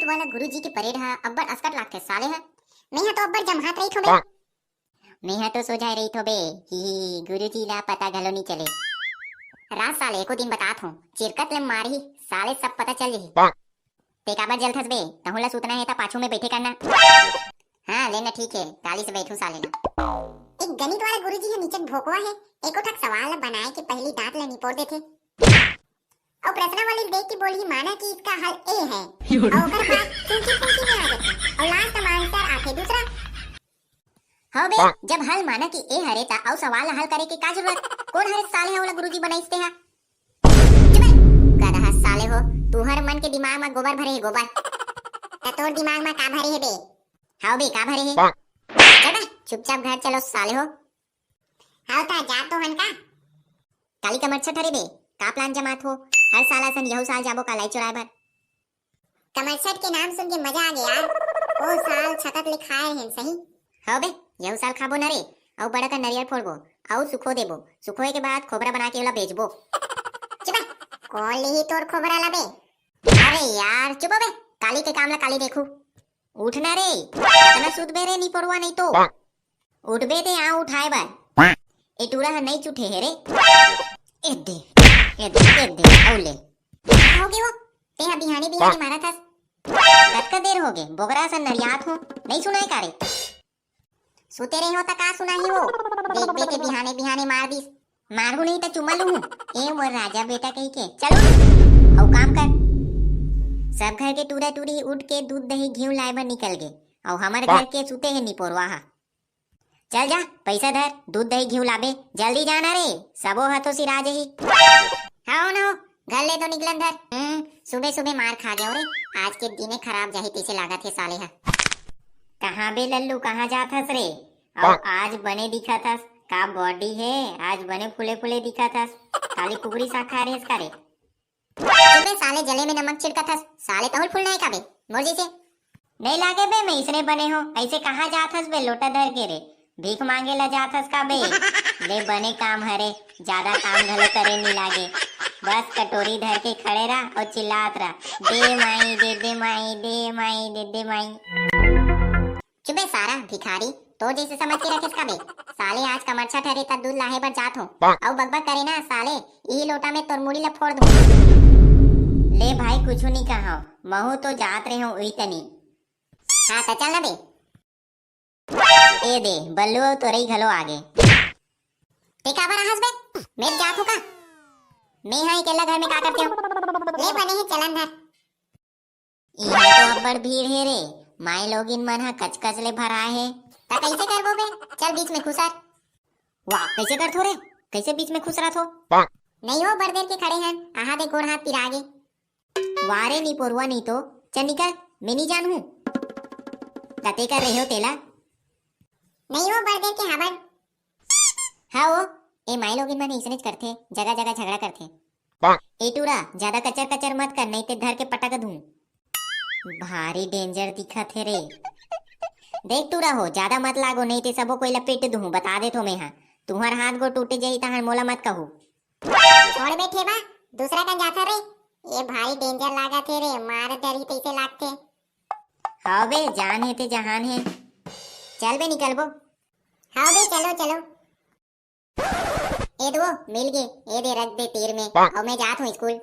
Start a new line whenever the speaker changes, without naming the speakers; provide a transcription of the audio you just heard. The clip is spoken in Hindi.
वाला गुरुजी की परेड है अब्बर अस्कट लागते साले है। मैं तो अब्बर जमहात रही थो बे। मैं तो सो जाए रही थो बे। ही गुरुजी ला पता घलो नहीं चले। रात साले को दिन बतात हूं चिरकत ले मारी साले सब पता चल जही। ते काबर जलथस बे तहुला सूतना है ता पाछू में बैठे करना। हां लेना ठीक है ताली से बैठू साले ना। एक गणित वाला गुरुजी है नीचे भोकवा है एको ठक सवाल बनाए कि पहली दांत ले निपोड़ देथे और प्रश्नावली देख के बोली माना कि इसका हल ए है और ओकर बाद पूछी पूछी में आ जाता और लास्ट में आंसर आके दूसरा। हां बे जब हल माना कि ए हरे ता और सवाल हल करे के का जरूरत कौन हरे साले है वाला गुरुजी बनाइसते है। गधा साले हो तू हर मन के दिमाग में गोबर भरे है गोबर ता तोर दिमाग में का भरे है बे। हां बे का भरे है चल चुपचाप घर चलो साले हो। हां ता जा तो हन का काली का मच्छर ठरे बे का प्लान जमात हो हर साल सन यहू साल जाबो कालाई चुराए भर। कमरछट के नाम सुन के मजा आ गया ओ साल छकत ले खाए हैं सही। हां बे यहू साल खाबो न रे और बड़ा का नरियल फोड़बो और सुखो देबो सुखोए के बाद खोबरा बना के वाला बेचबो। चुप कौन लेही तोर खोबरा ला बे। अरे यार चुप बे काली के काम ला काली देखू उठना रे इतना सुध बे रे नहीं पड़वा नहीं तो उठबे ते आ उठाए बार ए टूरा है नहीं चुठे है रे ए दे औले हो गए वो ते हा बिहानी बिहानी मारा था कत का देर हो गए बोगरा सन नरियात हो नहीं सुनाई कारे सुते रहे हो ता का सुनाई हो देख बे के बिहाने बिहाने मार दिस मारू नहीं ता चुमा लूं ए मोर राजा बेटा कही के चलो औ काम कर। सब घर के टूरा टूरी उठ के दूध दही घी लाए बर निकल गए और हमारे घर के सुते है निपोरवा हा। चल जा पैसा धर दूध दही घी लाबे जल्दी जाना रे सबो हाथों सिरा जही। हां ना घर ले तो निकलन धर सुबह सुबह मार खा गयो रे आज के दिने खराब जाही तीसे लागत है साले हा। कहां बे लल्लू कहां जात हस रे और आज बने दिखा था का बॉडी है आज बने फुले फुले दिखा था काली कुकड़ी सा खा रहे करे बे साले जले में नमक छिड़का था साले तहुल फुल नहीं काबे मर्जी से नहीं लागे बे मैं इसने बने हो ऐसे कहां जात हस बे लोटा धर के रे भीख मांगे ला जात हस का बे ले बने काम हरे ज्यादा काम घलो करे नहीं लागे बस कटोरी धर के खड़े रहा और चिल्लात रहा दे माई दे दे माई दे माई दे दे माई। चुबे सारा भिखारी तो जैसे समझ के रखे बे साले आज कमरछा ठहरे ता दूध लाहे बर जात हो और बकबक करे ना साले यही लोटा में तोर मुड़ी ला फोड़ दूं। ले भाई कुछ नहीं कहा महू तो जात रहे हो उही तनी। हां ता चल ना बे ए दे बल्लू तो रही घलो आगे ते का बर हंस बे मैं जात हूं का मैं हां अकेला घर में का करते हो ले बने है चलन धर इहां तो अब्बड़ भीड़ है रे माई लोगिन मन हा कचकच ले भराए है ता कैसे करबो बे चल बीच में खुसर। वाह कैसे कर थोरे कैसे बीच में खुसरा थो नहीं हो बड़ देर के खड़े हैं आहा दे गोड़ हाथ पिरागे वारे नी पोरवा नहीं तो चल निकल मैं नहीं जानू तते कर रहे हो तेला नहीं हो बड़ देर के हाबर। हाँ वो ए माई लोगिन मन इसने करथे जगह जगह झगड़ा करथे ए टूरा ज्यादा कचर कचर मत कर नहीं ते धर के पटक दूं भारी डेंजर दिखत है रे देख टूरा हो ज्यादा मत लागो नहीं ते सबो कोई लपेट दूं बता दे तो मैं हां तुम्हार हाथ गो टूटे जाई तहन मोला मत कहू छोड़ बैठे बा दूसरा का जाता रे ये भारी डेंजर लागत है रे मार डर ही तैसे लागते। हां बे जान है ते जहान है चल बे निकल बो। हां बे चलो चलो ए दो मिल गए ए दे रख दे तीर में और मैं जात हूं स्कूल।